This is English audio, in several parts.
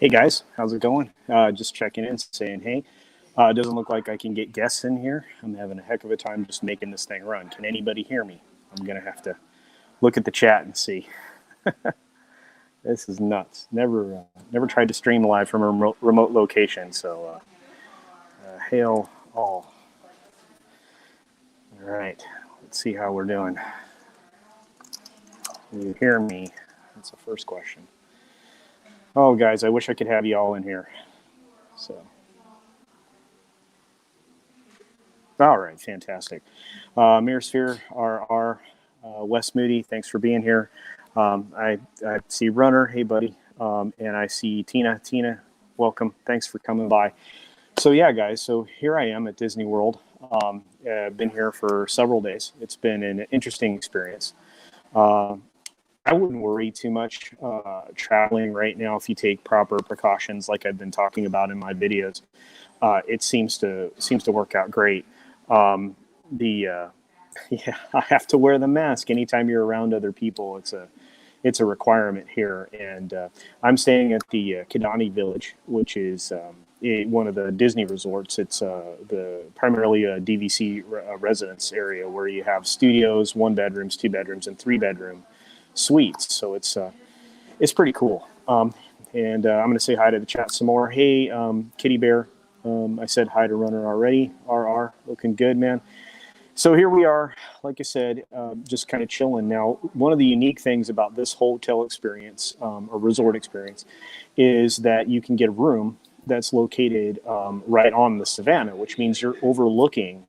Hey guys, how's it going? Just checking in, saying hey. It doesn't look like I can get guests in here. I'm having a heck of a time just making this thing run. Can anybody hear me? I'm gonna have to look at the chat and see. This is nuts. Never tried to stream live from a remote location. So, hail all. All right, let's see how we're doing. Can you hear me? That's the first question. Oh, guys, I wish I could have you all in here. So. All right, fantastic. Mirrorsphere, RR, Wes Moody, thanks for being here. I see Runner, hey buddy, and I see Tina. Tina, welcome, thanks for coming by. So yeah, guys, so here I am at Disney World. I've been here for several days. It's been an interesting experience. I wouldn't worry too much traveling right now if you take proper precautions like I've been talking about in my videos. It seems to work out great. Yeah, I have to wear the mask anytime you're around other people. It's a requirement here, and I'm staying at the Kidani Village, which is one of the Disney resorts. It's the primarily a DVC residence area where you have studios, 1 bedrooms, 2 bedrooms, and 3 bedroom suites. So it's pretty cool. And I'm going to say hi to the chat some more. Hey, Kitty Bear. I said hi to Runner already. RR, looking good, man. So here we are, like I said, just kind of chilling. Now, one of the unique things about this hotel experience, or resort experience, is that you can get a room that's located right on the savannah, which means you're overlooking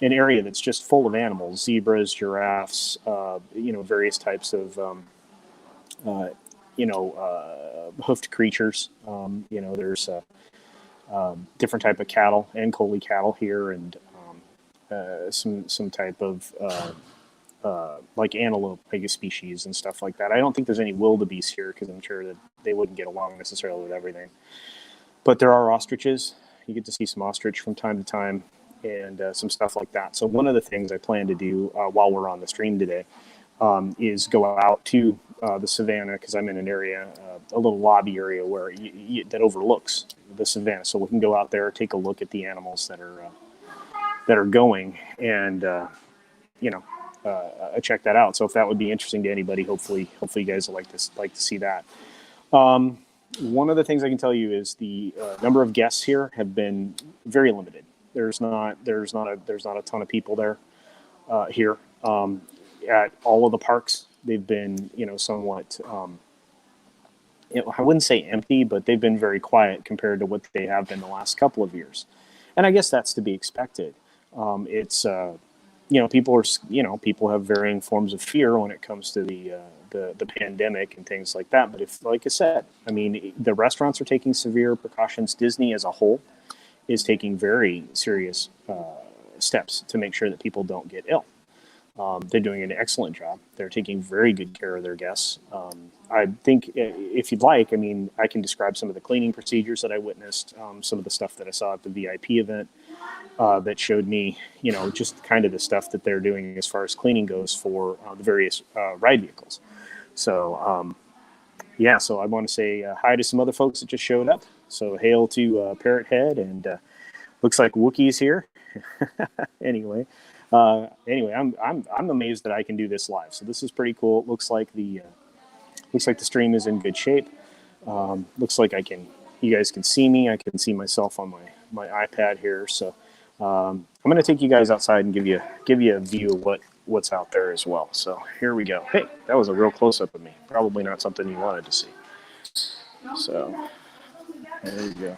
an area that's just full of animals, zebras, giraffes, various types of, hoofed creatures. There's different type of cattle and collie cattle here, and some type of like antelope, I guess, species and stuff like that. I don't think there's any wildebeest here because I'm sure that they wouldn't get along necessarily with everything. But there are ostriches. You get to see some ostrich from time to time and some stuff like that. So one of the things I plan to do while we're on the stream today is go out to the savannah, because I'm in an area, a little lobby area where that overlooks the savannah. So we can go out there, take a look at the animals that are going, and check that out. So if that would be interesting to anybody, hopefully you guys will like to see that. One of the things I can tell you is the number of guests here have been very limited. There's not a ton of people there here at all of the parks. They've been somewhat I wouldn't say empty, but they've been very quiet compared to what they have been the last couple of years, and I guess that's to be expected. It's people have varying forms of fear when it comes to the pandemic and things like that. But if, like I said, I mean, the restaurants are taking severe precautions. Disney as a whole is taking very serious steps to make sure that people don't get ill. They're doing an excellent job. They're taking very good care of their guests. I think if you'd like, I mean, I can describe some of the cleaning procedures that I witnessed, some of the stuff that I saw at the VIP event that showed me, just kind of the stuff that they're doing as far as cleaning goes for the various ride vehicles. So, so I want to say hi to some other folks that just showed up. So hail to Parrot Head, and looks like Wookiee's here. Anyway, I'm amazed that I can do this live. So this is pretty cool. It looks like the stream is in good shape. Looks like you guys can see me. I can see myself on my iPad here. So I'm going to take you guys outside and give you a view of what's out there as well. So here we go. Hey, that was a real close up of me. Probably not something you wanted to see. So there you go.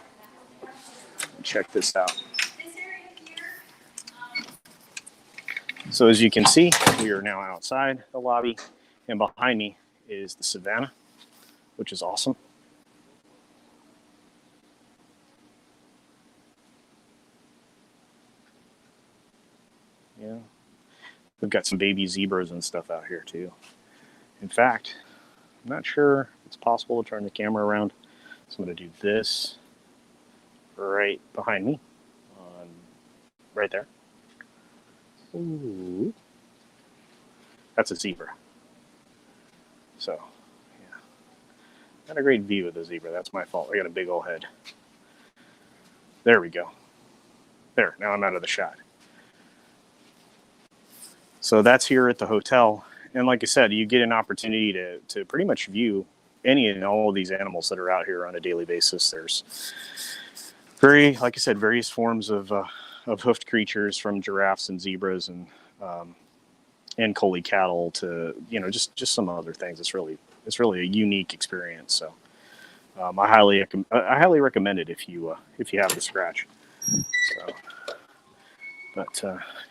Check this out. So as you can see, we are now outside the lobby, and behind me is the savannah, which is awesome. Yeah, we've got some baby zebras and stuff out here too. In fact, I'm not sure if it's possible to turn the camera around, so I'm going to do this right behind me, right there. Ooh. That's a zebra. So, yeah. Not a great view of the zebra. That's my fault. I got a big old head. There we go. There, now I'm out of the shot. So that's here at the hotel. And like I said, you get an opportunity to pretty much view any and all of these animals that are out here on a daily basis. There's like I said, various forms of hoofed creatures, from giraffes and zebras and collie cattle to, just some other things. It's really a unique experience. So I highly recommend it if you have the scratch. So, but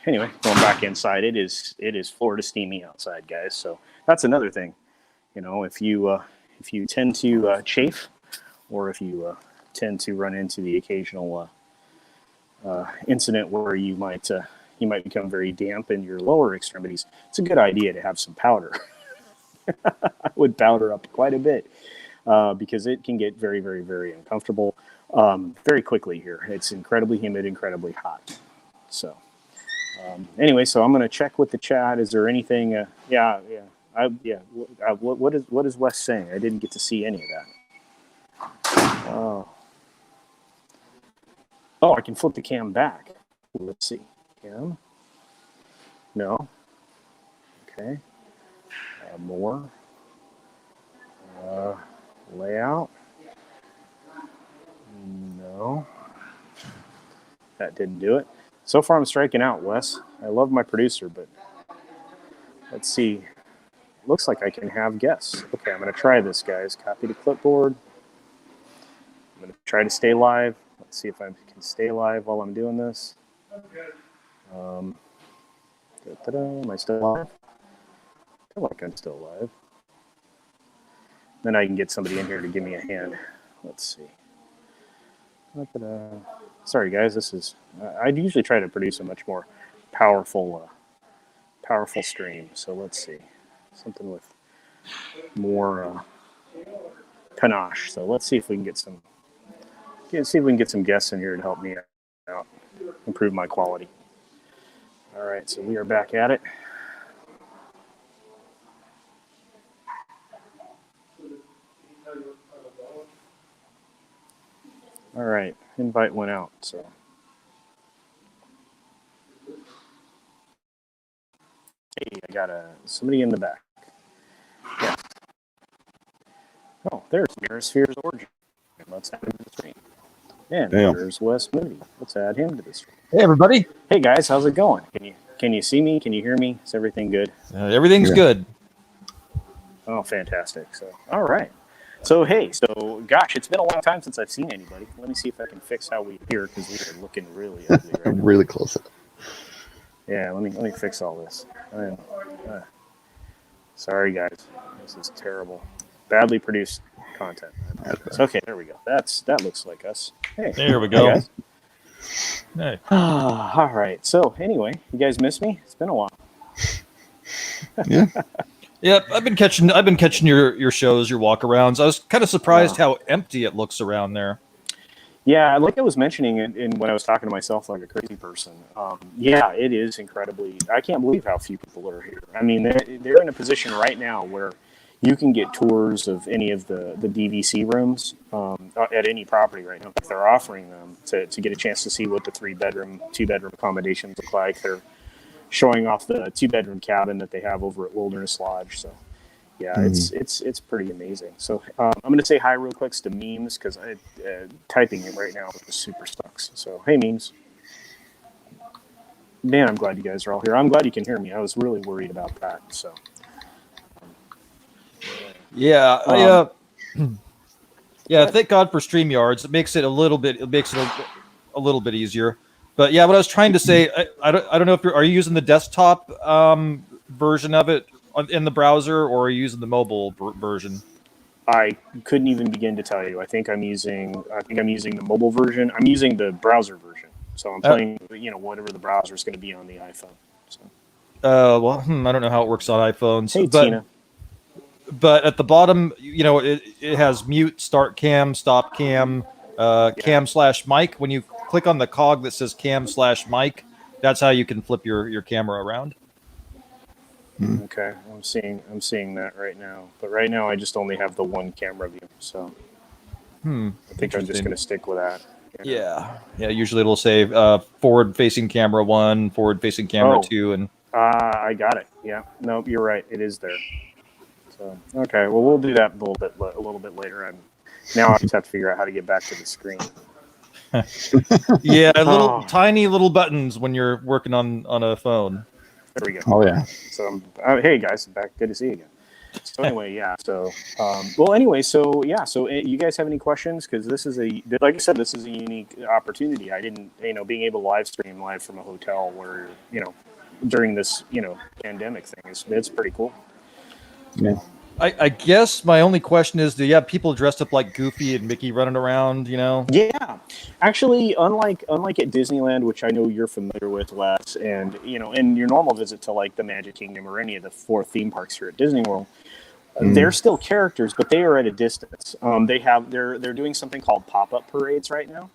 anyway, going back inside, it is Florida steamy outside, guys. So that's another thing. If you tend to chafe, or if you tend to run into the occasional incident where you might become very damp in your lower extremities, it's a good idea to have some powder. I would powder up quite a bit because it can get very, very, very uncomfortable very quickly here. It's incredibly humid, incredibly hot. So anyway, so I'm going to check with the chat. Is there anything? What is Wes saying? I didn't get to see any of that. Oh, I can flip the cam back. Let's see. Cam? No. Okay. More. Layout? No. That didn't do it. So far I'm striking out, Wes. I love my producer, but let's see. Looks like I can have guests. Okay, I'm going to try this, guys. Copy to clipboard. I'm going to try to stay live. Let's see if I can stay live while I'm doing this. Am I still live? I feel like I'm still live. Then I can get somebody in here to give me a hand. Let's see. Sorry, guys. I usually try to produce a much more powerful stream. So let's see. Something with more panache. So let's see if we can get some guests in here to help me out, improve my quality. All right, so we are back at it. All right, invite went out. So hey, I got somebody in the back. Yeah. Oh, there's Mirrorsphere's Origin. Let's add him to the stream. And there's Wes Moody. Let's add him to the stream. Hey, everybody. Hey, guys. How's it going? Can you see me? Can you hear me? Is everything good? Everything's good. Oh, fantastic. So, all right. So, hey. So, gosh, it's been a long time since I've seen anybody. Let me see if I can fix how we appear, because we are looking really ugly right now. Really close. Yeah, let me fix all this. Sorry, guys. This is terrible. Badly produced content. Okay, there we go. That looks like us. Hey, there we go. Hey. All right. So anyway, you guys miss me? It's been a while. Yeah. Yep. I've been catching your shows, your walkarounds. I was kind of surprised how empty it looks around there. Yeah, like I was mentioning in when I was talking to myself like a crazy person. Yeah, it is incredibly. I can't believe how few people are here. I mean, they're in a position right now where you can get tours of any of the DVC rooms at any property right now. If they're offering them to get a chance to see what the 3-bedroom, 2-bedroom accommodations look like. They're showing off the 2-bedroom cabin that they have over at Wilderness Lodge. So, yeah, it's pretty amazing. So I'm going to say hi real quick to Memes, because typing it right now just super sucks. So, hey, Memes. Man, I'm glad you guys are all here. I'm glad you can hear me. I was really worried about that. So. Yeah, thank God for StreamYards. It makes it a little bit easier. But yeah, what I was trying to say, I don't know if are you using the desktop version of it in the browser, or are you using the mobile version? I couldn't even begin to tell you. I think I'm using the mobile version. I'm using the browser version. So I'm playing, whatever the browser is going to be on the iPhone. So. I don't know how it works on iPhones. Hey, Tina. But at the bottom, it has mute, start cam, stop cam, cam/mic. When you click on the cog that says cam/mic, that's how you can flip your camera around. Okay, I'm seeing that right now. But right now, I just only have the one camera view, so I think I'm just going to stick with that. Yeah. Usually it'll say forward-facing camera 1, forward-facing camera 2, and I got it. Yeah, nope, you're right. It is there. So okay, well, we'll do that a little bit later. Now I just have to figure out how to get back to the screen. yeah, tiny little buttons when you're working on a phone. There we go. Oh yeah. So hey guys, back. Good to see you again. So anyway, yeah. So so you guys have any questions? Because this is like I said, this is a unique opportunity. I didn't, being able to live stream live from a hotel where during this pandemic thing it's pretty cool. Yeah. I guess my only question is, do you have people dressed up like Goofy and Mickey running around? Yeah, actually, unlike at Disneyland, which I know you're familiar with, Wes, and in your normal visit to like the Magic Kingdom or any of the 4 theme parks here at Disney World, they're still characters, but they are at a distance. They're doing something called pop-up parades right now,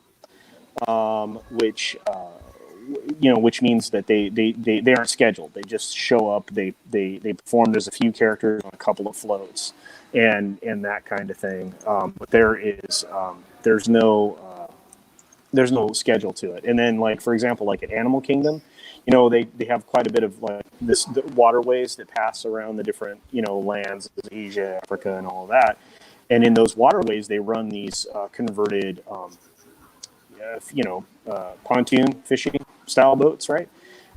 which means that they aren't scheduled. They just show up. They perform. There's a few characters on a couple of floats, and that kind of thing. But there's no schedule to it. And then, like for example, like at Animal Kingdom, they have quite a bit of like the waterways that pass around the different lands, Asia, Africa, and all of that. And in those waterways, they run these converted pontoon fishing style boats, right?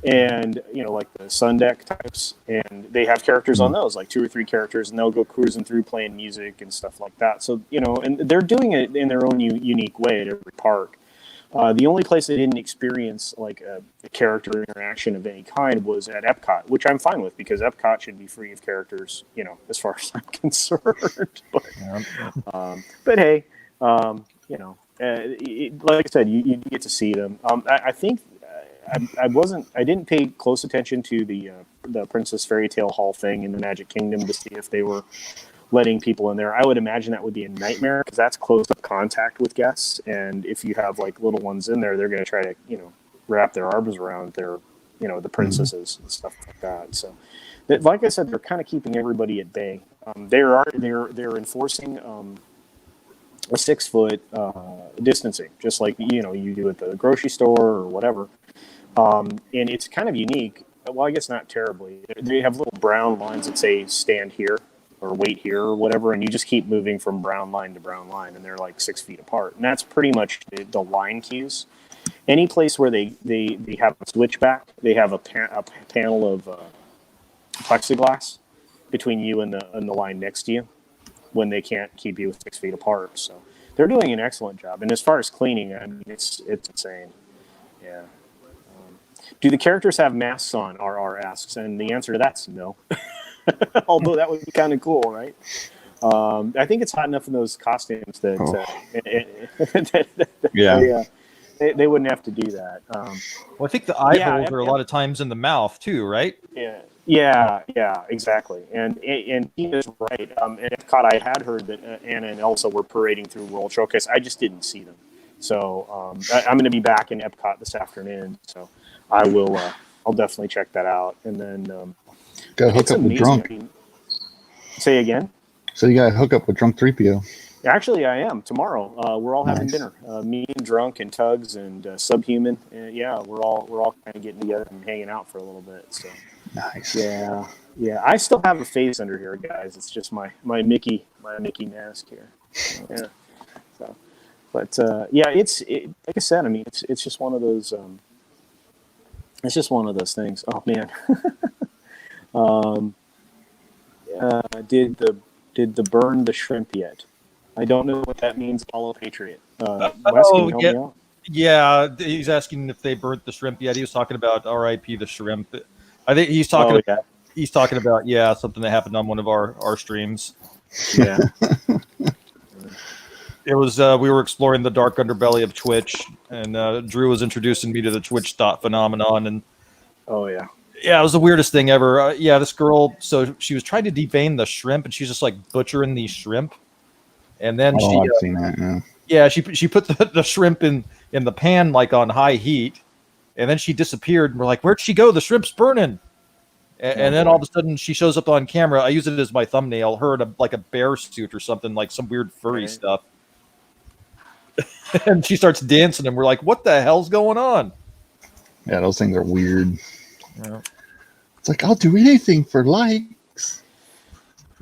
And like the sun deck types, and they have characters on those, like 2 or 3 characters, and they'll go cruising through playing music and stuff like that. So and they're doing it in their own unique way at every park. The only place I didn't experience like a character interaction of any kind was at Epcot, which I'm fine with because Epcot should be free of characters, as far as I'm concerned. But hey, like I said, you get to see them. I think I didn't pay close attention to the Princess Fairy Tale Hall thing in the Magic Kingdom to see if they were letting people in there. I would imagine that would be a nightmare because that's close up contact with guests, and if you have like little ones in there, they're going to try to wrap their arms around their the princesses and stuff like that. So, like I said, they're kind of keeping everybody at bay. They're enforcing a 6-foot distancing, just like you do at the grocery store or whatever. And it's kind of unique. Well, I guess not terribly. They have little brown lines that say "stand here" or "wait here" or whatever, and you just keep moving from brown line to brown line, and they're like 6 feet apart. And that's pretty much the line cues. Any place where they have a switchback, they have a panel of plexiglass between you and the line next to you when they can't keep you 6 feet apart. So they're doing an excellent job. And as far as cleaning, I mean, it's insane. Yeah. Do the characters have masks on? RR asks, and the answer to that's no. Although that would be kind of cool, right? I think it's hot enough in those costumes that they wouldn't have to do that. Well, I think the eye holes are a lot of times in the mouth too, right? Yeah, exactly. And Tina's right. At Epcot, I had heard that Anna and Elsa were parading through World Showcase. I just didn't see them. So I'm going to be back in Epcot this afternoon. So I will. I'll definitely check that out. And then got to hook up with Drunk. I mean, say again. So you got to hook up with Drunk 3PO. Actually, I am tomorrow. We're all having dinner. Me and Drunk and Tugs and Subhuman. Yeah, we're all kind of getting together and hanging out for a little bit. So nice. Yeah. I still have a face under here, guys. It's just my Mickey mask here. Yeah. So, but like I said. I mean, it's just one of those. It's just one of those things. Oh man. Did the burn the shrimp yet? I don't know what that means. Apollo Patriot. Wes, can you help me out? Yeah, he's asking if they burnt the shrimp yet. He was talking about R.I.P. the shrimp. I think he's talking. He's talking about something that happened on one of our streams. Yeah. It was we were exploring the dark underbelly of Twitch, and Drew was introducing me to the Twitch thought phenomenon, and it was the weirdest thing ever. This girl, so she was trying to devein the shrimp, and she's just like butchering these shrimp, and then I've seen that. she put the shrimp in the pan like on high heat, and then she disappeared. And we're like, where'd she go? The shrimp's burning. And then all of a sudden she shows up on camera. I use it as my thumbnail. Her in a bear suit or something, like some weird furry stuff. And she starts dancing, and we're like, "What the hell's going on?" Yeah, those things are weird. Yeah. It's like, I'll do anything for likes.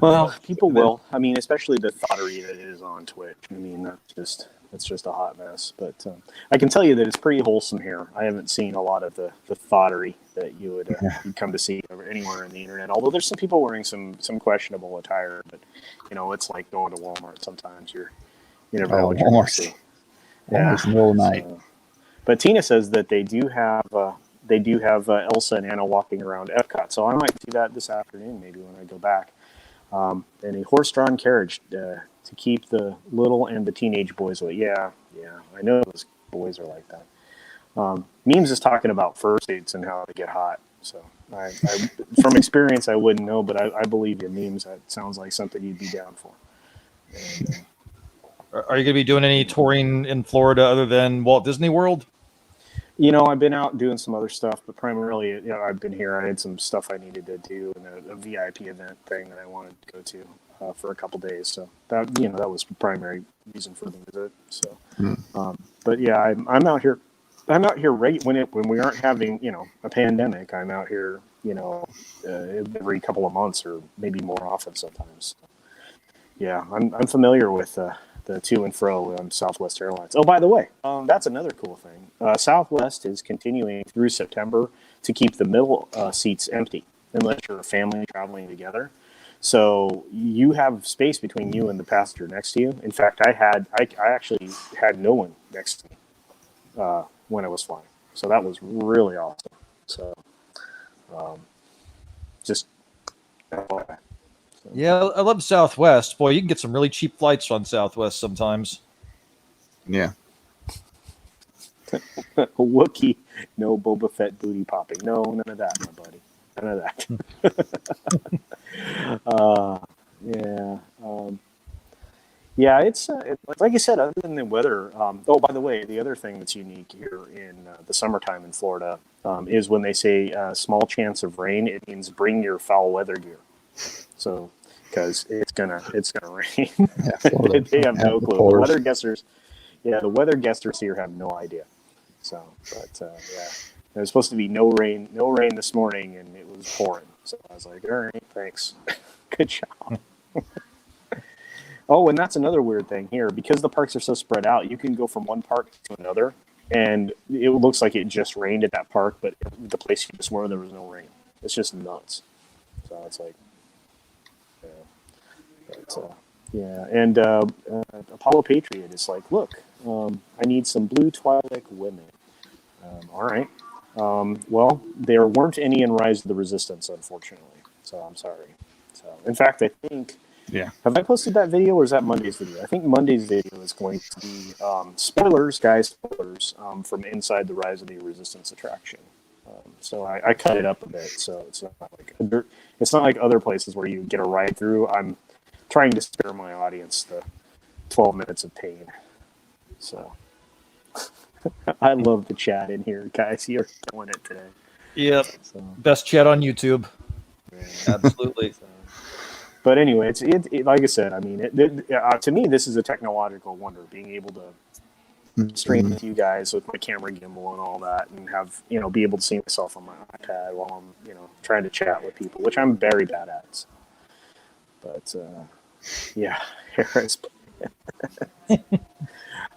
Well, people will. I mean, especially the thottery that is on Twitch. I mean, that's just a hot mess. But I can tell you that it's pretty wholesome here. I haven't seen a lot of the thottery that you would you'd come to see anywhere in the internet. Although there's some people wearing some questionable attire, but it's like going to Walmart. Sometimes you never know what you're going to see. Almost middle of the night. But Tina says that they do have Elsa and Anna walking around Epcot. So I might do that this afternoon, maybe when I go back. And a horse-drawn carriage to keep the little and the teenage boys away. Yeah, I know those boys are like that. Memes is talking about first dates and how they get hot. So I from experience, I wouldn't know, but I believe you, Memes. That sounds like something you'd be down for. And, Are you going to be doing any touring in Florida other than Walt Disney World? I've been out doing some other stuff, but primarily, I've been here. I had some stuff I needed to do and a VIP event thing that I wanted to go to for a couple days. So that that was the primary reason for the visit. So, but yeah, I'm out here. I'm out here right when we aren't having a pandemic. I'm out here every couple of months or maybe more often sometimes. Yeah, I'm familiar with the to and fro Southwest Airlines. Oh, by the way, that's another cool thing. Southwest is continuing through September to keep the middle seats empty unless you're a family traveling together. So you have space between you and the passenger next to you. In fact, I actually had no one next to me when I was flying. So that was really awesome. So just Yeah, I love Southwest. Boy, you can get some really cheap flights on Southwest sometimes. Yeah. Wookiee, no Boba Fett booty popping. No, none of that, my buddy. None of that. Yeah, it's like I said. Other than the weather. Oh, by the way, the other thing that's unique here in the summertime in Florida is when they say small chance of rain. It means bring your foul weather gear. So, because it's gonna rain. Yeah, they have no clue. The weather guessers, the weather guessers here have no idea. So, but it was supposed to be no rain this morning, and it was pouring. So I was like, all right, thanks, good job. Oh, and that's another weird thing here because the parks are so spread out. You can go from one park to another, and it looks like it just rained at that park, but the place you just were, there was no rain. It's just nuts. So it's like. And Apollo Patriot is like, look, I need some blue Twi'lek women. All right. Well, there weren't any in Rise of the Resistance, unfortunately. So I'm sorry. So, in fact, I think. Yeah. Have I posted that video or is that Monday's video? I think Monday's video is going to be spoilers, guys, spoilers from inside the Rise of the Resistance attraction. So I cut it up a bit, so it's not like other places where you get a ride through. I'm trying to spare my audience the 12 minutes of pain. So I love the chat in here, guys. You're killing it today. Yep. So, best chat on YouTube. Absolutely. But anyway, it's like I said. I mean, to me, this is a technological wonder. Being able to stream with you guys with my camera gimbal and all that, and have be able to see myself on my iPad while I'm trying to chat with people, which I'm very bad at. So. But yeah, Harris.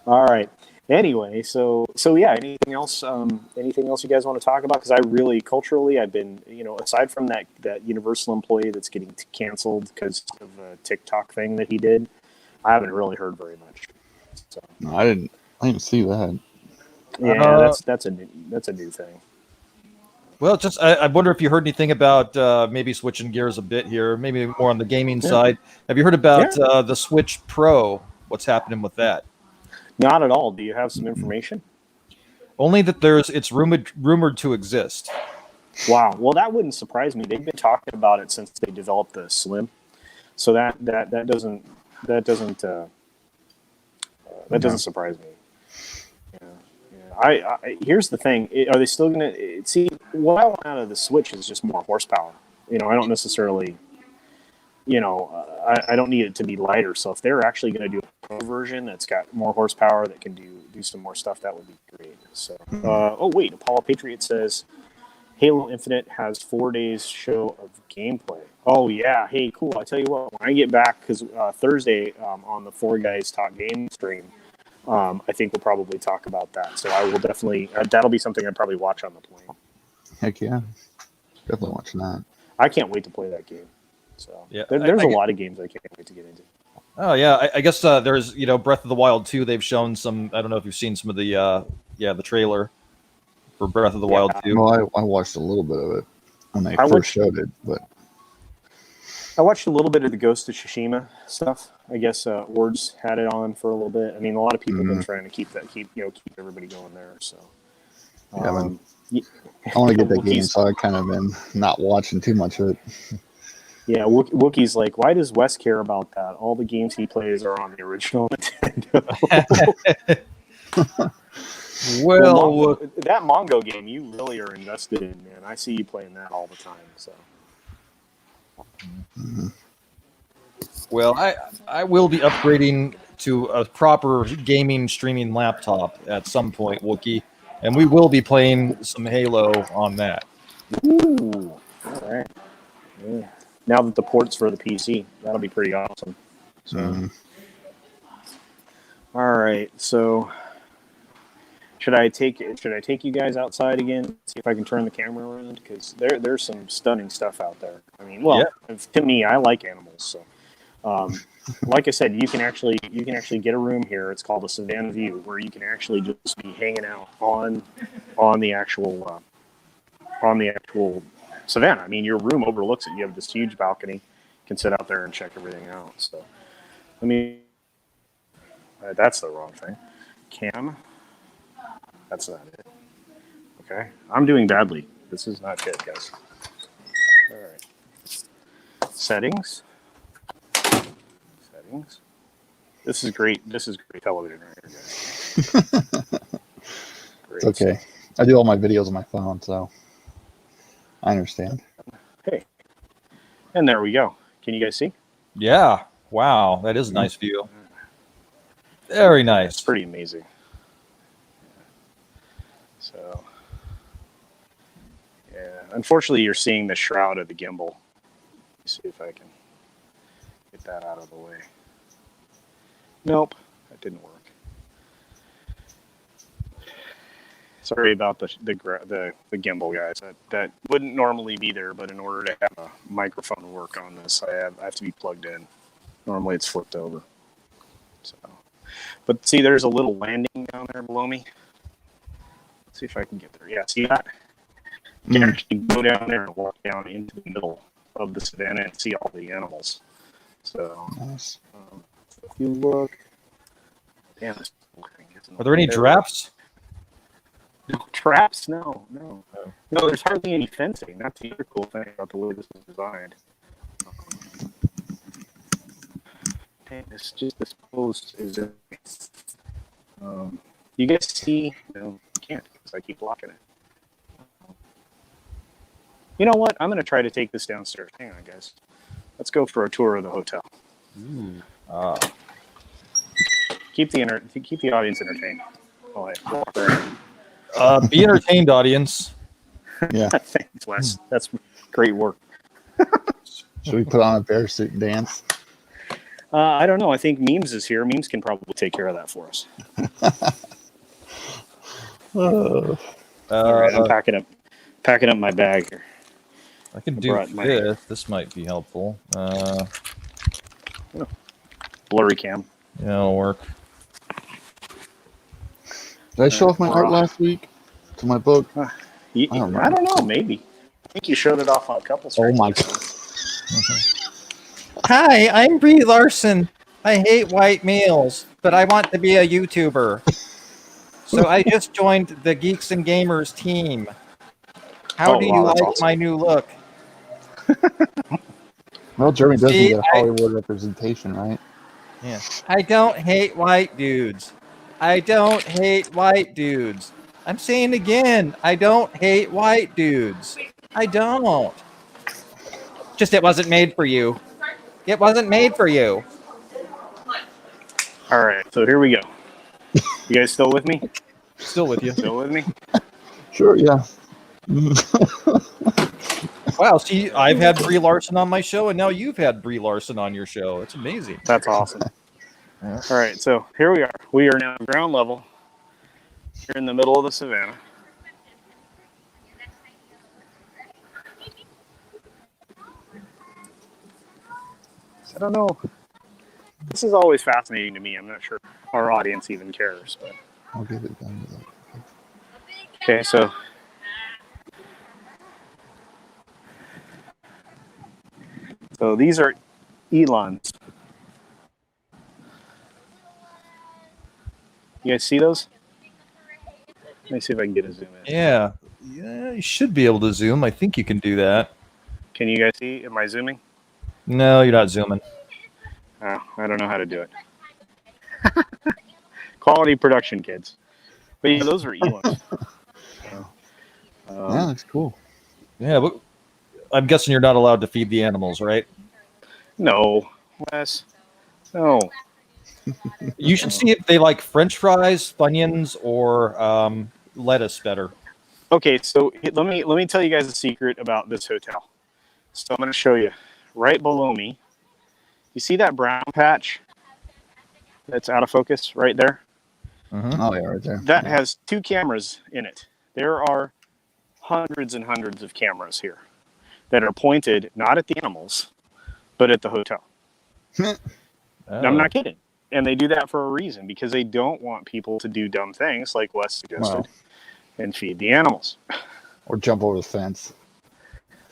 All right. Anyway, so yeah. Anything else? Anything else you guys want to talk about? Because I really culturally, I've been aside from that Universal employee that's getting canceled because of a TikTok thing that he did, I haven't really heard very much. So No, I didn't see that. yeah, that's a new thing. Well, just I wonder if you heard anything about maybe switching gears a bit here, maybe more on the gaming side. Have you heard about the Switch Pro? What's happening with that? Not at all. Do you have some information? Only that it's rumored to exist. Wow. Well, that wouldn't surprise me. They've been talking about it since they developed the Slim. So that doesn't surprise me. I here's the thing. Are they still going to see what I want out of the Switch is just more horsepower. I don't necessarily, I don't need it to be lighter. So if they're actually going to do a pro version that's got more horsepower that can do some more stuff, that would be great. So, oh wait, Apollo Patriot says Halo Infinite has 4 days show of gameplay. Oh yeah, hey, cool. I tell you what, when I get back, because Thursday on the Four Guys Talk Game stream, I think we'll probably talk about that. So I will definitely, that'll be something I'd probably watch on the plane. Heck yeah. Definitely watching that. I can't wait to play that game. So Yeah, there's a lot of games I can't wait to get into. Oh yeah, I guess there's Breath of the Wild 2. They've shown some. I don't know if you've seen some of the the trailer for Breath of the Wild 2. Well, I watched a little bit of it when they first showed it, but I watched a little bit of the Ghost of Tsushima stuff. I guess Ords had it on for a little bit. I mean, a lot of people have been trying to keep everybody going there. So I want to get that game, so I kind of been not watching too much of it. Yeah, Wookiee's like, why does Wes care about that? All the games he plays are on the original Nintendo. Well, that Mongo game you really are invested in, man. I see you playing that all the time. So. Well, I will be upgrading to a proper gaming streaming laptop at some point, Wookie, and we will be playing some Halo on that. Ooh, all right. Yeah. Now that the port's for the PC, that'll be pretty awesome. So, all right. So, should I take you guys outside again? See if I can turn the camera around, because there's some stunning stuff out there. I mean, to me, I like animals. So, like I said, you can actually get a room here. It's called a Savannah View, where you can actually just be hanging out on the actual Savannah. I mean, your room overlooks it. You have this huge balcony. You can sit out there and check everything out. So, that's the wrong thing. Cam. That's not it. Okay. I'm doing badly. This is not good, guys. All right. Settings. This is great. This is great television right here, guys. Great. It's okay. I do all my videos on my phone, so I understand. Hey. And there we go. Can you guys see? Yeah. Wow. That is a nice view. Very nice. It's pretty amazing. So, yeah. Unfortunately, you're seeing the shroud of the gimbal. Let's see if I can get that out of the way. Nope, that didn't work. Sorry about the gimbal, guys. That wouldn't normally be there, but in order to have a microphone work on this, I have to be plugged in. Normally, it's flipped over. So, but see, there's a little landing down there below me. Let's see if I can get there. Yeah, see that? You can actually go down there and walk down into the middle of the savannah and see all the animals. So, nice. If you look, damn, Are there any traps? No traps? No. There's hardly any fencing. That's the other cool thing about the way this is designed. This post is. You guys see? No, you can't because I keep blocking it. You know what? I'm going to try to take this downstairs. Hang on, guys. Let's go for a tour of the hotel. Keep the audience entertained. Oh, hey. Be entertained, audience. Yeah. Thanks, Wes. That's great work. Should we put on a bear suit and dance? I don't know. I think Memes is here. Memes can probably take care of that for us. All right, I'm packing up my bag here. I can do this. This might be helpful. Blurry cam. Yeah, it'll work. Did I show off my art last week to my book? I don't know. Maybe. I think you showed it off on a couple. Oh my god! Hi, I'm Brie Larson. I hate white males, but I want to be a YouTuber. So I just joined the Geeks and Gamers team. How do you like my new look? Well, Germany doesn't get a Hollywood representation, right? Yeah. I don't hate white dudes. I don't hate white dudes. I'm saying again, I don't hate white dudes. I don't. Just it wasn't made for you. It wasn't made for you. All right, so here we go. You guys still with me? Still with you. Still with me? Sure, yeah. Wow, see, I've had Brie Larson on my show, and now you've had Brie Larson on your show. It's amazing. That's awesome. All right, so here we are. We are now ground level. Here in the middle of the savannah. I don't know. This is always fascinating to me. I'm not sure our audience even cares, but I'll get it done. okay, so these are Elons. You guys see those? Let me see if I can get a zoom in. Yeah, you should be able to zoom. I think you can do that. Can you guys see? Am I zooming? No, you're not zooming. Oh, I don't know how to do it. Quality production, kids. But yeah, those are Elons. Yeah, that's cool. Yeah, but I'm guessing you're not allowed to feed the animals, right? No, Wes. No. You should see if they like French fries, Funyuns, or lettuce better. Okay, so let me tell you guys a secret about this hotel. So I'm going to show you right below me. You see that brown patch that's out of focus right there? Mm-hmm. Oh, yeah, right there. That Yeah. has 2 cameras in it. There are hundreds and hundreds of cameras here that are pointed not at the animals, but at the hotel. I'm not kidding. And they do that for a reason, because they don't want people to do dumb things like Wes suggested and feed the animals. Or jump over the fence.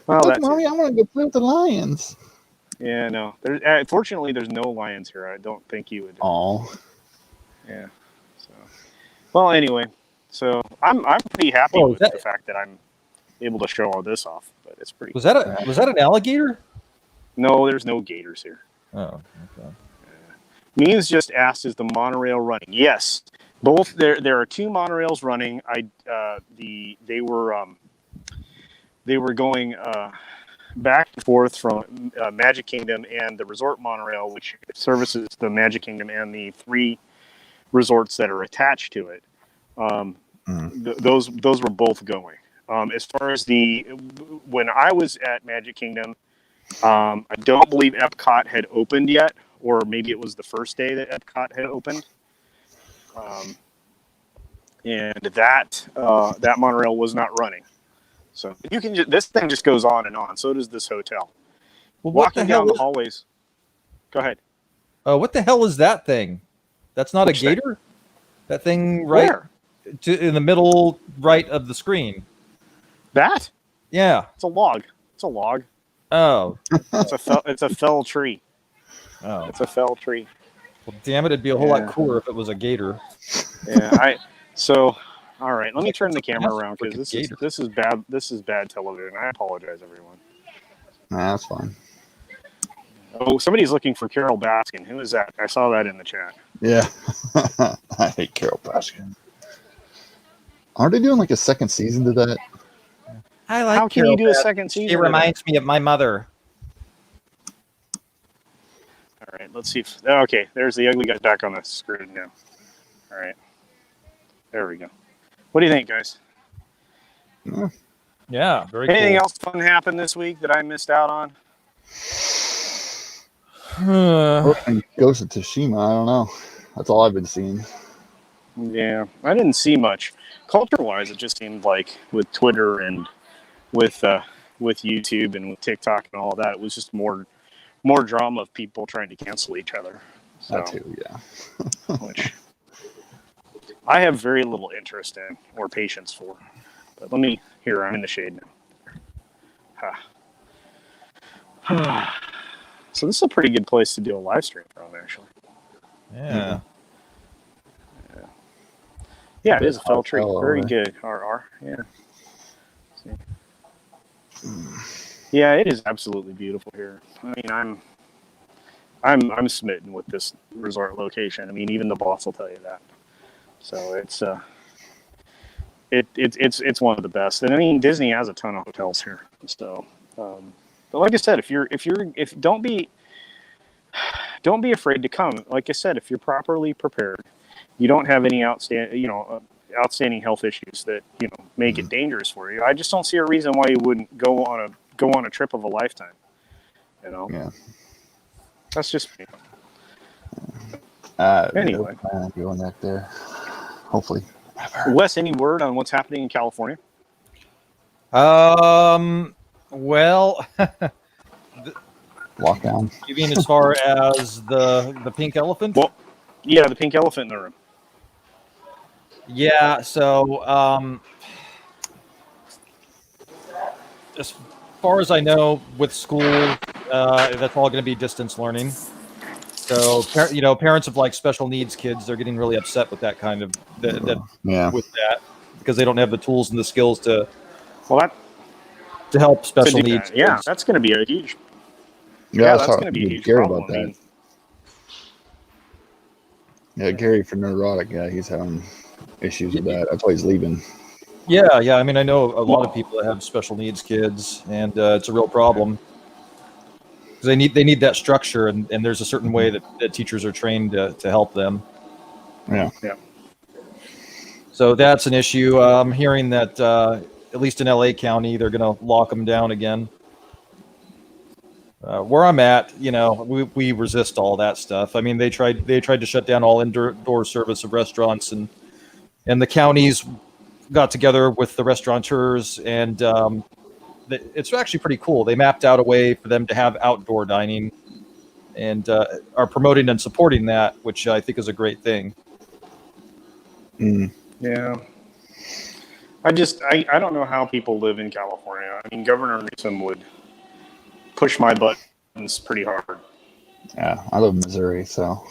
Well, Look, that's Mommy, it. I want to go play with the lions. Yeah, no. Fortunately, there's no lions here. I don't think you would. Oh, Yeah. So, well, anyway, so I'm pretty happy Oh, is with that- the fact that I'm able to show all this off. But it's pretty. Was that an alligator? No, there's no gators here. Oh, okay. Means just asked, is the monorail running? Yes, both. There are 2 monorails running. They were going back and forth from Magic Kingdom and the Resort Monorail, which services the Magic Kingdom and the 3 resorts that are attached to it. Those were both going. As far as when I was at Magic Kingdom, I don't believe Epcot had opened yet, or maybe it was the first day that Epcot had opened. And that monorail was not running. So you can this thing just goes on and on. So does this hotel. Well, what Walking the hell down the is, hallways. Go ahead. what the hell is that thing? That's not Which a gator? That thing right Where? in the middle right of the screen. That? Yeah. It's a log. It's a log. Oh. It's a fell tree. Oh. It's a fell tree. Well, damn it! It'd be a whole lot Yeah. cooler if it was a gator. Yeah. All right. Let me turn the camera around, because Freaking this is bad. This is bad television. I apologize, everyone. nah, that's fine. Oh, somebody's looking for Carol Baskin. Who is that? I saw that in the chat. Yeah. I hate Carol Baskin. Aren't they doing like a second season to that? I like How can you do a second season? She of that? reminds me of my mother. All right, let's see. Okay, there's the ugly guy back on the screen now. All right, there we go. What do you think, guys? Yeah. Very Anything cool. else fun happened this week that I missed out on? And Ghost of Tsushima, I don't know. That's all I've been seeing. Yeah, I didn't see much. Culture-wise, it just seemed like with Twitter and with YouTube and with TikTok and all that, it was just more drama of people trying to cancel each other. So, That too, yeah. which I have very little interest in or patience for. But I'm in the shade now. So this is a pretty good place to do a live stream from, actually. Yeah. Yeah, it is a fell Hot tree. fell Very over. good, RR. Yeah. Yeah, it is absolutely beautiful here. I mean, I'm smitten with this resort location. I mean, even the boss will tell you that. So it's one of the best. And I mean, Disney has a ton of hotels here. So But like I said, if don't be afraid to come. Like I said, if you're properly prepared, you don't have any outstanding health issues that make it dangerous for you. I just don't see a reason why you wouldn't go on a trip of a lifetime. Yeah. That's just me. Anyway, going back there. Hopefully. Wes, any word on what's happening in California? Well, Lockdown. you mean as far as the pink elephant? Well, yeah, the pink elephant in the room. Yeah. So, as far as I know, with school, that's all going to be distance learning. So, parents of like special needs kids, they're getting really upset with that kind of with that because they don't have the tools and the skills to help special needs. Yeah, that's going to be a huge. Yeah, that's going to be a huge Gary problem. about that. Yeah, Gary for neurotic. Yeah, he's having issues with that. That's why he's leaving. Yeah. I mean, I know a lot of people that have special needs kids, and it's a real problem. They need that structure, and there's a certain way that teachers are trained to help them. Yeah. So that's an issue. I'm hearing that at least in LA County, they're going to lock them down again. Where I'm at, we resist all that stuff. I mean, they tried to shut down all indoor service of restaurants, and the counties got together with the restaurateurs, and it's actually pretty cool. They mapped out a way for them to have outdoor dining, and are promoting and supporting that, which I think is a great thing. Yeah. I don't know how people live in California. I mean, Governor Newsom would push my buttons pretty hard. Yeah, I live in Missouri, so.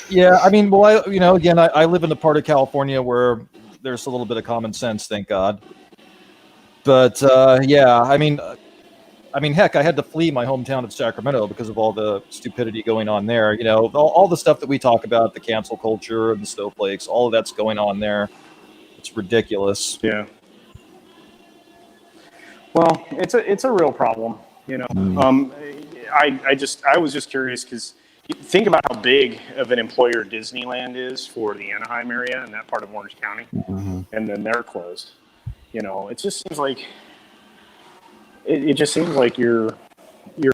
Yeah, I mean, well, I live in the part of California where there's a little bit of common sense, thank God. But yeah, I mean, heck, I had to flee my hometown of Sacramento because of all the stupidity going on there. All the stuff that we talk about, the cancel culture and the snowflakes, all of that's going on there. It's ridiculous. Yeah. Well, it's a real problem. I was just curious because think about how big of an employer Disneyland is for the Anaheim area and that part of Orange County, and then they're closed. It just seems like it just seems like you're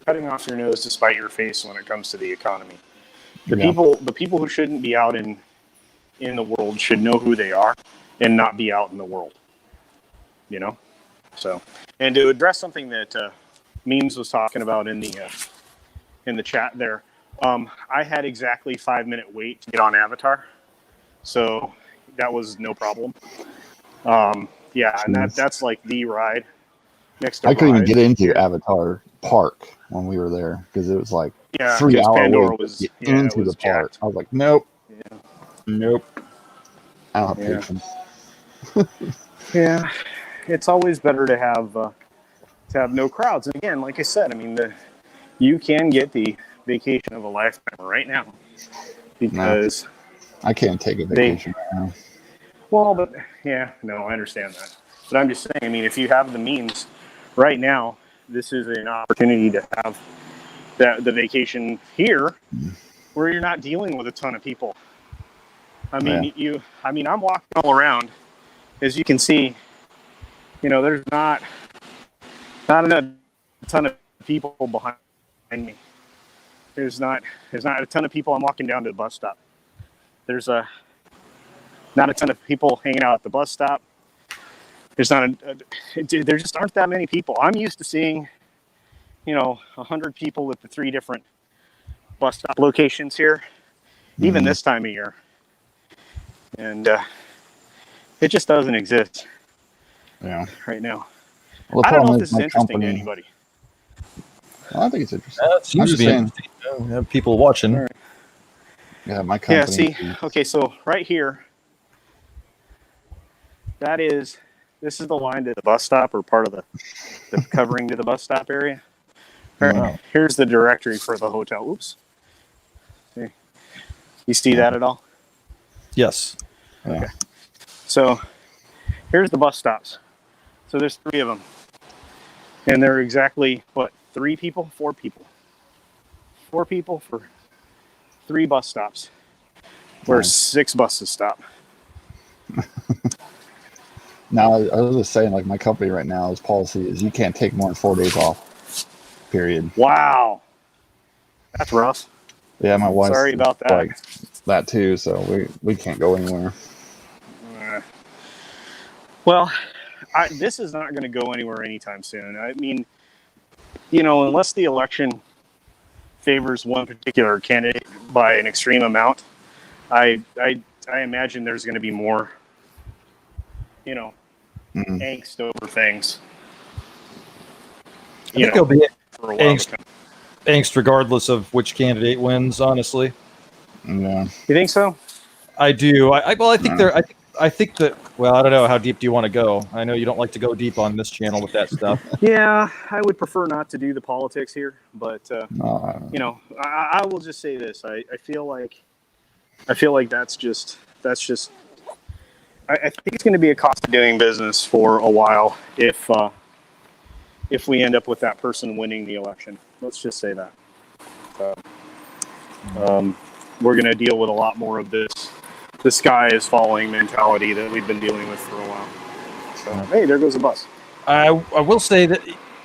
cutting off your nose to spite your face when it comes to the economy. The people who shouldn't be out in the world should know who they are and not be out in the world. So, and to address something that Memes was talking about in the chat there, I had exactly 5-minute wait to get on Avatar, so that was no problem. Yeah, and that's like the ride next to I couldn't even Ride. get into Avatar Park when we were there because it was like 3 because hours Pandora wait was to get yeah, into it was the park. jacked. I was like, nope, Yeah. nope. I don't have Yeah. patience. Yeah, it's always better to have no crowds. And again, like I said, I mean, you can get the vacation of a lifetime right now because I can't take a vacation right now. well, but yeah, no, I understand that. But I'm just saying, I mean, if you have the means right now, this is an opportunity to have the vacation here where you're not dealing with a ton of people. I mean, I'm walking all around, as you can see, there's not a ton of people behind me. There's not a ton of people. I'm walking down to the bus stop. There's not a ton of people hanging out at the bus stop. There's there just aren't that many people. I'm used to seeing, 100 people at the 3 different bus stop locations here, even this time of year. And it just doesn't exist right now. Well, the I don't know problem if this is interesting to company- anybody. Well, I think it's interesting. It seems to be interesting. Have people watching. All right. Yeah, my company. Yeah, see, okay, so right here, this is the line to the bus stop, or part of the covering to the bus stop area. All right, Wow. here's the directory for the hotel. Oops. See. You see that at all? Yes. Yeah. So here's the bus stops. So there's 3 of them. And there are exactly, what, 4 people for 3 bus stops where Nice. 6 buses stop. Now, I was just saying, like, my company right now, its policy is you can't take more than 4 days off, period. Wow. That's rough. Yeah, my wife's Sorry about that. like that too, so we can't go anywhere. Well, this is not going to go anywhere anytime soon. I mean, you know, unless the election favors one particular candidate by an extreme amount, I imagine there's going to be more, you know, angst over things. I think there'll be for a while. angst regardless of which candidate wins. Honestly, Yeah. You think so? I do. I think there. I think that. Well, I don't know. How deep do you want to go? I know you don't like to go deep on this channel with that stuff. Yeah, I would prefer not to do the politics here, but No, you know, I will just say this: I feel like that's just. I think it's going to be a cost of doing business for a while if we end up with that person winning the election. Let's just say that. We're going to deal with a lot more of this. The sky is falling mentality that we've been dealing with for a while. So, hey, there goes a bus. I will say that.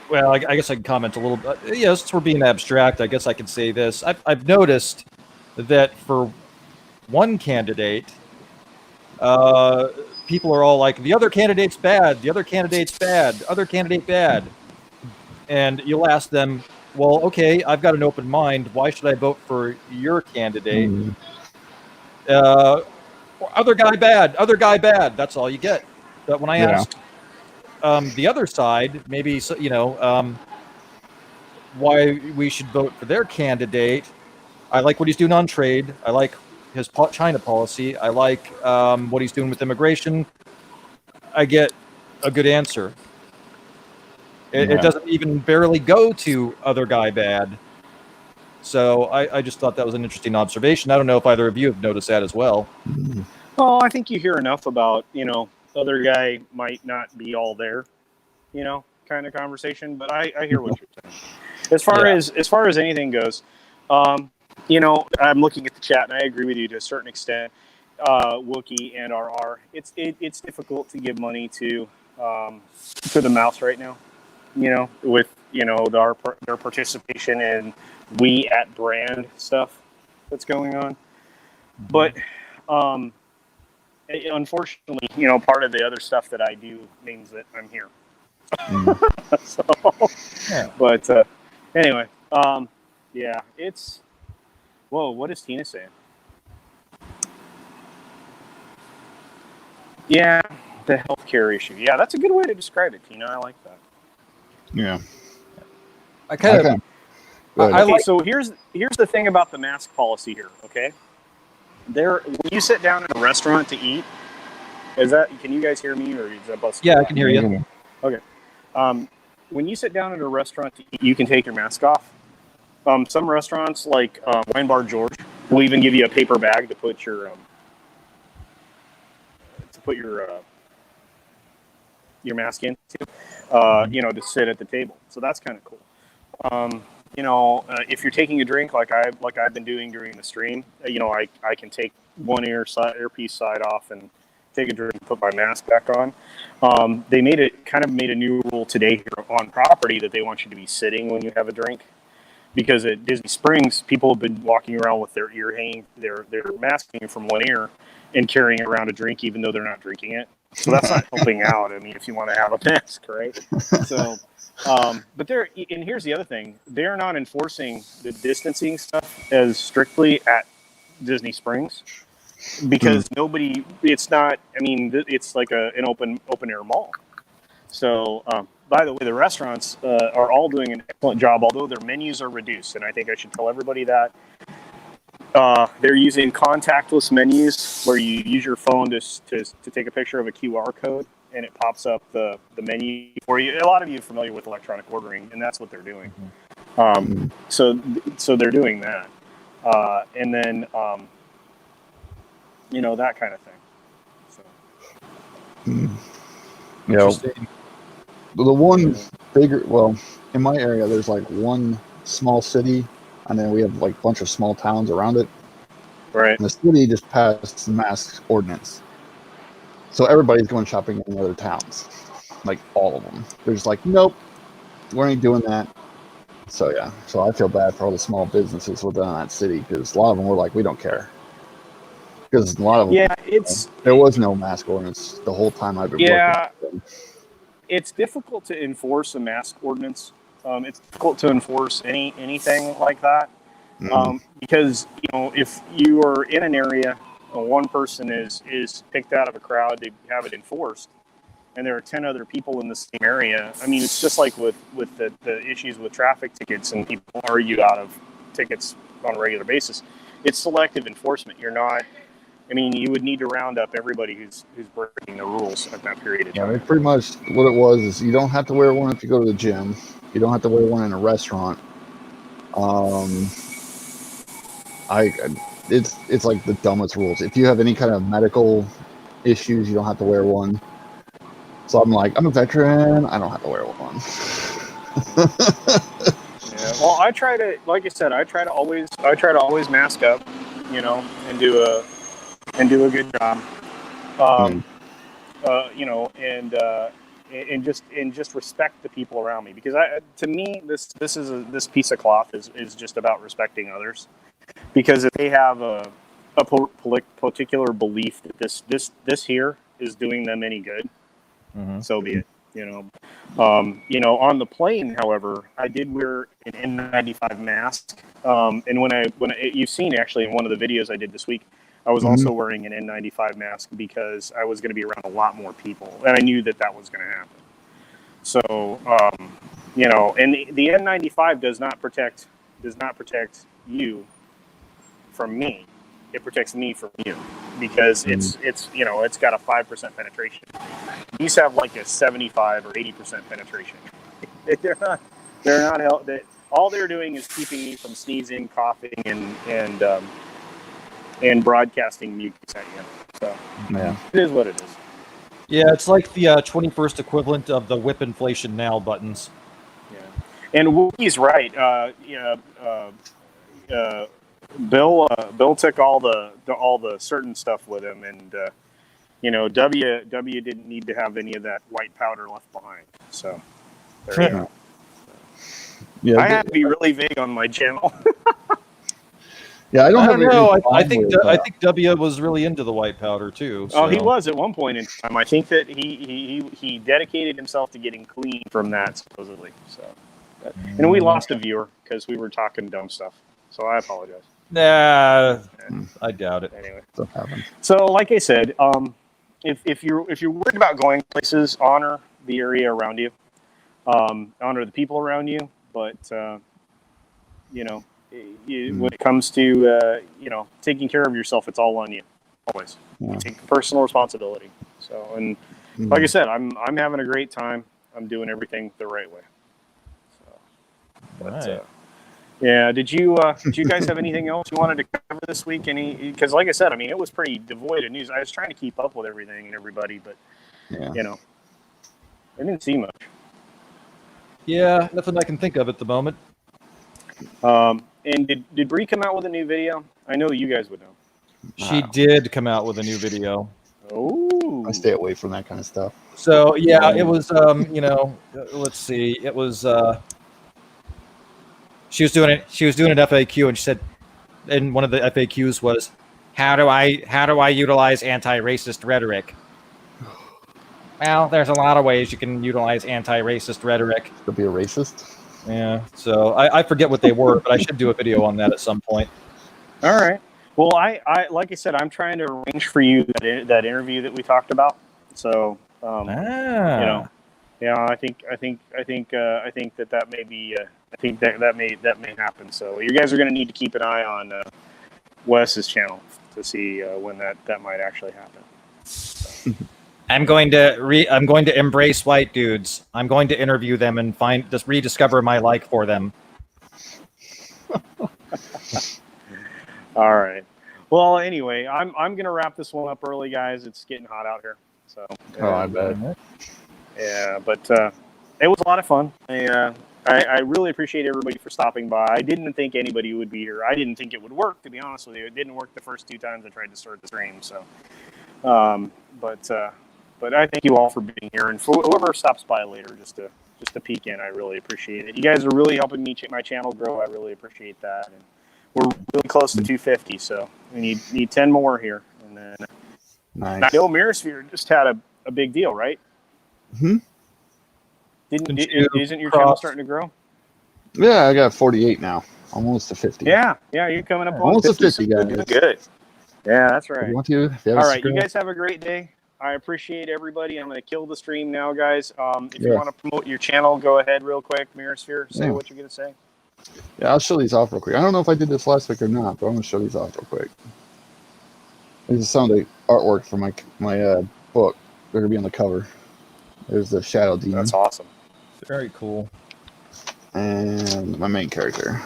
Well, I guess I can comment a little bit. Yeah, since we're being abstract, I guess I can say this. I've noticed that for one candidate, people are all like, the other candidate's bad, the other candidate's bad, other candidate bad. And you'll ask them, well, okay, I've got an open mind. Why should I vote for your candidate? Other guy bad, other guy bad. That's all you get. But when I ask the other side, maybe, you know, why we should vote for their candidate, I like what he's doing on trade. I like his China policy. I like what he's doing with immigration. I get a good answer. It doesn't even barely go to other guy bad. So I just thought that was an interesting observation. I don't know if either of you have noticed that as well. Well, I think you hear enough about, you know, other guy might not be all there, you know, kind of conversation. But I hear what you're saying. As far as anything goes, you know, I'm looking at the chat and I agree with you to a certain extent. Wookie and RR, it's difficult to give money to the mouse right now. You know, with, you know, their participation in we at brand stuff that's going on. But unfortunately, you know, part of the other stuff that I do means that I'm here. So, yeah. But anyway, yeah, it's. Whoa, what is Tina saying? Yeah, the healthcare issue. Yeah, that's a good way to describe it, Tina. I like that. Yeah. I kind of. Okay, so here's the thing about the mask policy here. Okay, when you sit down in a restaurant to eat, can you guys hear me, or is that bus? Yeah, I can hear you. Okay. When you sit down at a restaurant to eat, you can take your mask off. Some restaurants, like Wine Bar George, will even give you a paper bag to put your mask into, you know, to sit at the table. So that's kind of cool. You know, if you're taking a drink like I've been doing during the stream, you know, I can take one earpiece side off and take a drink and put my mask back on. They made a new rule today here on property that they want you to be sitting when you have a drink. Because at Disney Springs, people have been walking around with their ear hanging, their mask hanging from one ear, and carrying around a drink even though they're not drinking it. So that's not helping out. I mean, if you want to have a mask, right? So, but and here's the other thing: they're not enforcing the distancing stuff as strictly at Disney Springs because nobody. It's not. I mean, it's like an open air mall. So. By the way, the restaurants are all doing an excellent job, although their menus are reduced. And I think I should tell everybody that. They're using contactless menus where you use your phone to take a picture of a QR code and it pops up the menu for you. A lot of you are familiar with electronic ordering, and that's what they're doing. So they're doing that. And then, you know, that kind of thing. So. Interesting. the one bigger, well, in my area, there's like one small city, and then we have like a bunch of small towns around it. Right. And the city just passed the mask ordinance. So everybody's going shopping in other towns. Like all of them. They're just like, nope, we ain't doing that. So yeah, so I feel bad for all the small businesses within that city because a lot of them were like, we don't care. Because a lot of them, Yeah, it's there was no mask ordinance the whole time I've been yeah, working. it's difficult to enforce a mask ordinance. It's difficult to enforce anything like that because if you are in an area, one person is picked out of a crowd to have it enforced, and there are 10 other people in the same area. I mean, it's just like with the issues with traffic tickets and people argue out of tickets on a regular basis. It's selective enforcement. You're not. I mean, you would need to round up everybody who's breaking the rules at that period of Yeah, I time. mean, pretty much what it was is you don't have to wear one if you go to the gym. You don't have to wear one in a restaurant. It's like the dumbest rules. If you have any kind of medical issues, you don't have to wear one. So I'm like, I'm a veteran. I don't have to wear one. Yeah. Well, I try to, like I said, I try to always mask up, and do a good job. And just respect the people around me because to me this piece of cloth is just about respecting others, because if they have a particular belief that this here is doing them any good, so be it. On the plane, however, I did wear an N95 mask, and when you've seen actually in one of the videos I did this week, I was also wearing an N95 mask because I was going to be around a lot more people, and I knew that was going to happen. So, and the N95 does not protect you from me. It protects me from you because it's got a 5% penetration. These have like a 75 or 80% penetration. They're not. All they're doing is keeping me from sneezing, coughing, and broadcasting mucus at you. So Yeah. it is what it is. Yeah, it's like the 21st equivalent of the whip inflation now buttons. Yeah, and Wookie's right. Bill took all the certain stuff with him, and W didn't need to have any of that white powder left behind. So there you go. Yeah, I have to be really vague on my channel. yeah, I I don't know. I think think W was really into the white powder too. So. Oh, he was at one point in time. I think that he dedicated himself to getting clean from that supposedly. So, and we lost a viewer because we were talking dumb stuff. So I apologize. Nah, I doubt it. Anyway, stuff happens. so like I said, if you're worried about going places, honor the area around you, honor the people around you. But when it comes to taking care of yourself, it's all on you. Always, you take personal responsibility. So, and like I said, I'm having a great time. I'm doing everything the right way. So, but, Right. yeah. Did you guys have anything else you wanted to cover this week? Because like I said, I mean, it was pretty devoid of news. I was trying to keep up with everything and everybody, but I didn't see much. Yeah, nothing I can think of at the moment. And did Bree come out with a new video? I know you guys would know. She did come out with a new video. Oh, I stay away from that kind of stuff. So yeah, it was let's see, it was she was doing an FAQ, and she said, and one of the FAQs was, how do I utilize anti-racist rhetoric? Well, there's a lot of ways you can utilize anti-racist rhetoric. To be a racist? Yeah, so I forget what they were, but I should do a video on that at some point. all right. Well, I like I said, I'm trying to arrange for you that interview that we talked about. So, yeah, I think that may be. I think that may happen. So you guys are going to need to keep an eye on Wes's channel to see when that might actually happen. So. I'm going to embrace white dudes. I'm going to interview them and rediscover my like for them. All right. Well, anyway, I'm gonna wrap this one up early, guys. It's getting hot out here. So. I bet. Yeah, but it was a lot of fun. I really appreciate everybody for stopping by. I didn't think anybody would be here. I didn't think it would work, to be honest with you. It didn't work the first 2 times I tried to start the stream. So, but I thank you all for being here, and for whoever stops by later just to peek in. I really appreciate it. You guys are really helping me my channel grow. I really appreciate that, and we're really close to 250. So we need 10 more here, and then Nice. I know Mirrorsphere just had a big deal, right? Hmm. Isn't your channel starting to grow? Yeah, I got 48 now, almost to 50. Yeah, you're coming up on Almost to 50, so guys. you're doing good. Yeah, that's If right. you want to, if you have All a right, you subscribe- guys have a great day. I appreciate everybody. I'm going to kill the stream now, guys. If you Yeah. want to promote your channel, go ahead real quick. Mirrorsphere, say Yeah. what you're going to say. Yeah, I'll show these off real quick. I don't know if I did this last week or not, but I'm going to show these off real quick. This is some of the artwork for my book. They're going to be on the cover. There's the Shadow Demon. That's awesome. Very cool. And my main character.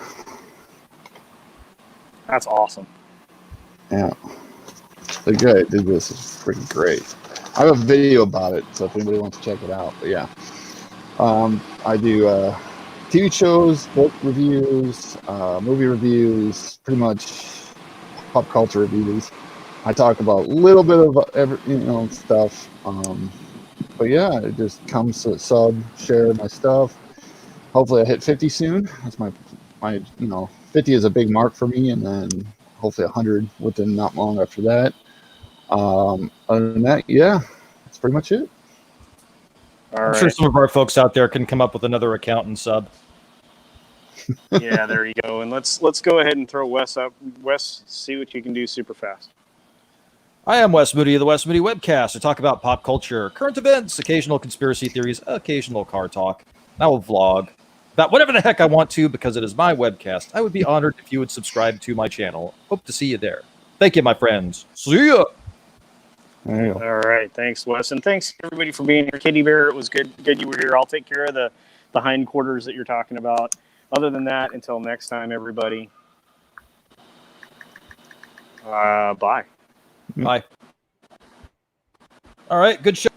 That's awesome. Yeah. The guy that did this is freaking great. I have a video about it, so if anybody wants to check it out. But yeah. I do TV shows, book reviews, movie reviews, pretty much pop culture reviews. I talk about a little bit of stuff. But yeah, it just comes to share my stuff. Hopefully I hit 50 soon. That's my 50 is a big mark for me, and then hopefully 100 within not long after that. Other than that, yeah, that's pretty much it. All I'm right. sure some of our folks out there can come up with another account and sub. Yeah, there you go. And let's go ahead and throw Wes up. Wes, see what you can do super fast. I am Wes Moody of the Wes Moody Webcast. I talk about pop culture, current events, occasional conspiracy theories, occasional car talk. I will vlog about whatever the heck I want to because it is my webcast. I would be honored if you would subscribe to my channel. Hope to see you there. Thank you, my friends. See ya. There you go. All right. Thanks, Wes. And thanks, everybody, for being here. Kitty Bear, it was good you were here. I'll take care of the hindquarters that you're talking about. Other than that, until next time, everybody, bye. Bye. All right. Good show.